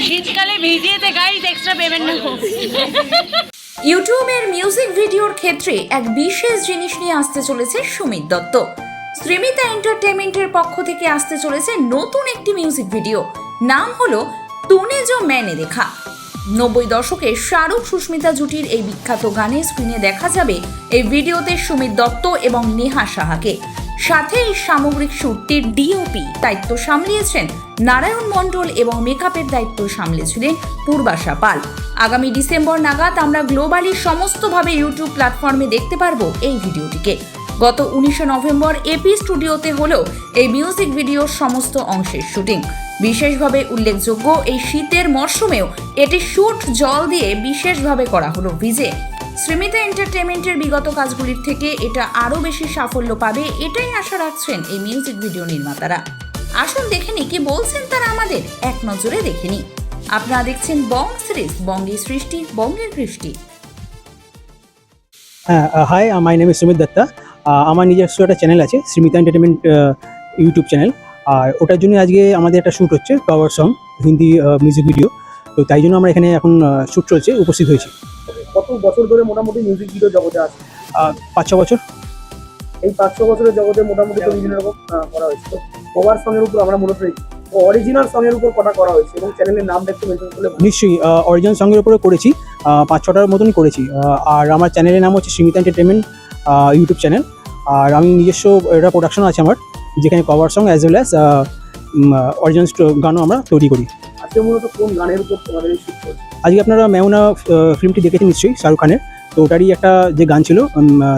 শীতকালে ভিজিয়েতে guys extra payment না হোক। ইউটিউবের মিউজিক ভিডিওর ক্ষেত্রে এক বিশেষ জিনিস নিয়ে আসতে চলেছে সুমিত দত্ত। শ্রীমিতা এন্টারটেইনমেন্টের পক্ষ থেকে আসতে চলেছে নতুন একটি মিউজিক ভিডিও, নাম হলো তুনে জো मैंने देखा। 90 দশকের শাহরুখ সুস্মিতা জুটির এই বিখ্যাত গানে স্ক্রিনে দেখা যাবে এই ভিডিওতে সুমিত দত্ত এবং নেহা সাহাকে। সাথে এই সামগ্রিক শ্যুটটির ডিওপি দায়িত্ব সামলিয়েছেন নারায়ণ মণ্ডল এবং মেকআপের দায়িত্ব সামলেছিলেন পূর্বাশা পাল। আগামী ডিসেম্বর নাগাদ আমরা গ্লোবালি সমস্তভাবে ইউটিউব প্ল্যাটফর্মে দেখতে পারবো এই ভিডিওটিকে। গত 19 নভেম্বর এপি স্টুডিওতে হলো এই মিউজিক ভিডিওর সমস্ত অংশের শুটিং। বিশেষভাবে উল্লেখযোগ্য, এই শীতের মরশুমেও এটি শুট জল দিয়ে বিশেষভাবে করা হলো ভিজে। শ্রীমিতা এন্টারটেইনমেন্টের বিগত কাজগুলির থেকে এটা আরও বেশি সাফল্য পাবে, এটাই আশা রাখছেন এই মিউজিক ভিডিও নির্মাতারা। আসুন দেখে নি কি বলছেন তারা, আমাদের এক নজরে দেখে নি। আপনারা দেখছেন বং সিরিজ, বঙ্গের সৃষ্টি, বঙ্গের কৃষ্টি। Hi, my name is Sumit Datta. আমার নিজস্ব একটা চ্যানেল আছে, শ্রীমিতা এন্টারটেইনমেন্ট ইউটিউব চ্যানেল। আর ওটার জন্য আজকে আমাদের একটা শ্যুট হচ্ছে, cover song, Hindi music video. তো তাই জন্য আমরা এখানে এখন শ্যুট চলছে, উপস্থিত হয়েছি। কত বছর ধরে মোটামুটি মিউজিক ভিডিও জগতে আছে? 5-6 বছর। এই 5-6 বছরের জগতে মোটামুটি তো বিভিন্ন রকম করা হয়েছে। তো কভার সঙের উপর আমরা মূলত অরিজিনাল সঙের উপর কটা করা হয়েছে এবং চ্যানেলের নাম দেখতে মেনশন করলে? নিশ্চয়ই, অরিজিনাল সঙের উপরে করেছি, 5-6টার মতন করেছি। আর আমার চ্যানেলের নাম হচ্ছে শ্রীমিতা এন্টারটেইনমেন্ট ইউটিউব চ্যানেল। আর আমি নিজস্ব এটা প্রোডাকশন আছে আমার, যেখানে cover song as well as original গানও আমরা তৈরি করি। আজকে মূলত কোন গানের উপর তোমাদের এই শুট করছে? আজকে আপনারা মেহুনা ফিল্মটি দেখেছেন নিশ্চয়ই, শাহরুখ খানের। তো ওটারই একটা যে গান ছিল,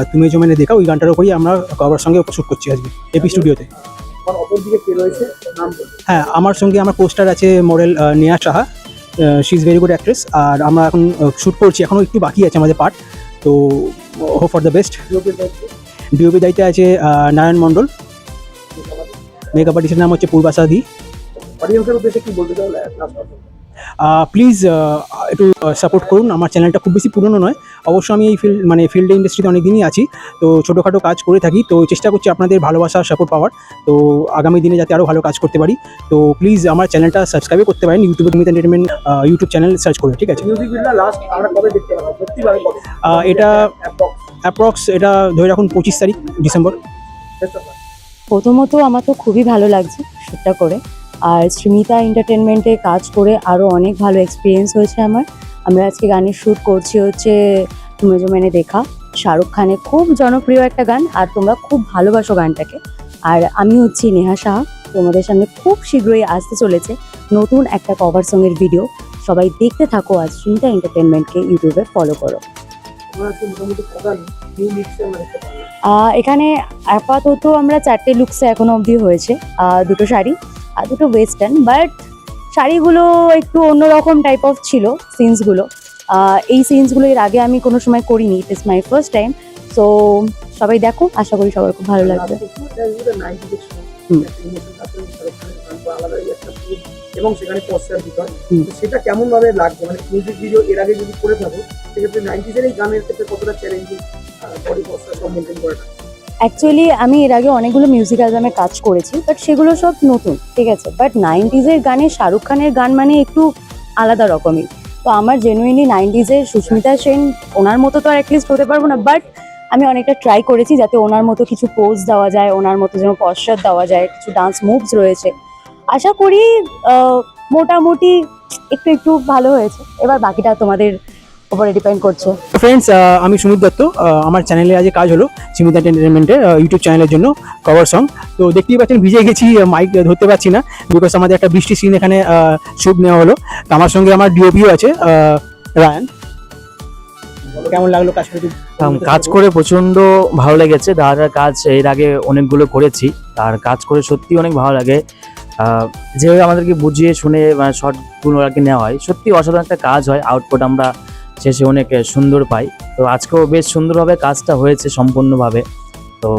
তুমে জো मैंने देखा, ওই গানটার উপরই আমরা কভার সঙ্গে শ্যুট করছি আজকে এপি স্টুডিওতে। আর অপর দিকে কে রয়েছে, নাম বলুন। হ্যাঁ, আমার সঙ্গে আমার পোস্টার আছে model Neha Saha, she is very good actress. আর আমরা এখন শ্যুট করছি, এখনও একটু বাকি আছে আমাদের পার্ট। তো hope for the best. DOP দায়িত্বে আছে নারায়ণ মণ্ডল, মেকআপ আর্টিস্টের নাম হচ্ছে পূর্বাশা দি। অডিয়েন্সের উদ্দেশ্যে কি বলতে চাও? প্লিজ একটু সাপোর্ট করুন। আমার চ্যানেলটা খুব বেশি পুরনো নয়, অবশ্য আমি এই ফিল্ড ইন্ডাস্ট্রিতে অনেক দিনই আছি। তো ছোটোখাটো কাজ করে থাকি, তো চেষ্টা করছি আপনাদের ভালোবাসা সাপোর্ট পাওয়ার। তো আগামী দিনে যাতে আরও ভালো কাজ করতে পারি। তো প্লিজ আমার চ্যানেলটা সাবস্ক্রাইব করতে পারেন, ইউটিউবে Srimita entertainment YouTube channel search করে, ঠিক আছে? মিউজিক ভিডিও লাস্ট আমরা কবে দেখতে পাবো সত্যিভাবে কবে? এটা অ্যাপ্রক্স এটা ধরে রাখুন 25 তারিখ ডিসেম্বর। প্রথমত আমার তো খুবই ভালো লাগছে শ্যুটটা করে। আর শ্রীমিতা এন্টারটেনমেন্টে কাজ করে আরও অনেক ভালো এক্সপিরিয়েন্স হয়েছে আমার। আমরা আজকে গানের শ্যুট করছি হচ্ছে তুমে জো मैंने देखा, শাহরুখ খানের খুব জনপ্রিয় একটা গান, আর তোমরা খুব ভালোবাসো গানটাকে। আর আমি হচ্ছি নেহা সাহা। তোমাদের সামনে খুব শীঘ্রই আসতে চলেছে নতুন একটা কভার সঙের ভিডিও। সবাই দেখতে থাকো, আর শ্রীমিতা এন্টারটেনমেন্টকে ইউটিউবে ফলো করো। এখানে আপাতত আমরা 4টে লুকসে এখনো অবধি হয়েছে, 2টো শাড়ি আর 2টো ওয়েস্টার্ন। বাট শাড়িগুলো একটু অন্যরকম টাইপ অফ ছিল সিনসগুলো। এই সিনসগুলো এর আগে আমি কোনো সময় করিনি, it is my first time. So সবাই দেখো, আশা করি সবার খুব ভালো লাগবে। এবং সেখানে পোস্টার দিতে, সেটা কেমন ভাবে লাগবে? মানে মিউজিক ভিডিও এর আগে যদি করে থাকো, সেক্ষেত্রে 90s এর এই গানের ক্ষেত্রে কতটা চ্যালেঞ্জিং বডি পোস্টার সব মেনটেন করাটা? অ্যাকচুয়ালি আমি এর আগে অনেকগুলো মিউজিক অ্যালবামে কাজ করেছি, বাট সেগুলো সব নতুন, ঠিক আছে। বাট 90s এর গানে শাহরুখ খানের গান মানে একটু আলাদা রকমই। তো আমার জেনুইনলি 90s এর সুস্মিতা সেন, ওনার মতো তো আর অ্যাটলিস্ট হতে পারবো না, বাট আমি অনেকটা ট্রাই করেছি যাতে ওনার মতো কিছু পোজ দেওয়া যায়, ওনার মতো যেন পশ্চাৎ দেওয়া যায়, কিছু ডান্স মুভস রয়েছে। আশা করি মোটামুটি একটু একটু ভালো হয়েছে। এবার বাকিটা তোমাদের উপরে ডিপেন্ড করছে। ফ্রেন্ডস, আমি সুমিত দত্ত। আমার চ্যানেলে আজ কাজ হলো শ্রীমিতা এন্টারটেইনমেন্টের ইউটিউব চ্যানেলের জন্য কভার সং। তো দেখতেই পাচ্ছেন ভিজে গেছি, মাইক ধরতে পারছি না, বিকজ আমাদের একটা বৃষ্টি সিন এখানে শ্যুট নেওয়া হলো। তো আমার সঙ্গে আমার ডিওপিও আছে রায়ান। কেমন লাগলো কাজ করে? কাজ করে প্রচন্ড ভালো লেগেছে। দাদার কাজ এর আগে অনেকগুলো করেছি, আর কাজ করে সত্যি অনেক ভালো লাগে। যেভাবে আমাদেরকে বুঝিয়ে শুনে শর্টগুলো আর কি নেওয়া হয়, সত্যি অসাধারণ একটা কাজ হয়। আউটপুট আমরা শেষে অনেক সুন্দর পাই। তো আজকেও বেশ সুন্দরভাবে কাজটা হয়েছে সম্পূর্ণভাবে। তো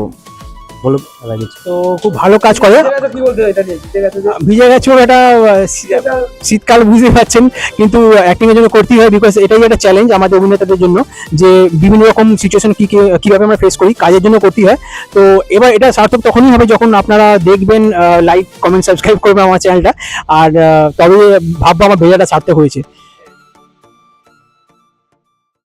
বলো দাদা কিছু। তো খুব ভালো কাজ করে। ভিজে গেছো, কি বলতে হয় এটা নিয়ে? ভিজে গেছো যে ভিজে গেছে এটা এটা শীতকাল বুঝতে পারছেন, কিন্তু অ্যাক্টিং এর জন্য করতেই হয়, বিকজ এটাই একটা চ্যালেঞ্জ আমাদের অভিনেতাদের জন্য যে বিভিন্ন রকম সিচুয়েশন কিভাবে আমরা ফেস করি, কাজের জন্য করতেই হয়। তো এবার এটা সার্থক তখনই হবে যখন আপনারা দেখবেন, লাইক কমেন্ট সাবস্ক্রাইব করবেন আমার চ্যানেলটা, আর তবে ভাববো আমার ভেজাটা সার্থক হয়েছে।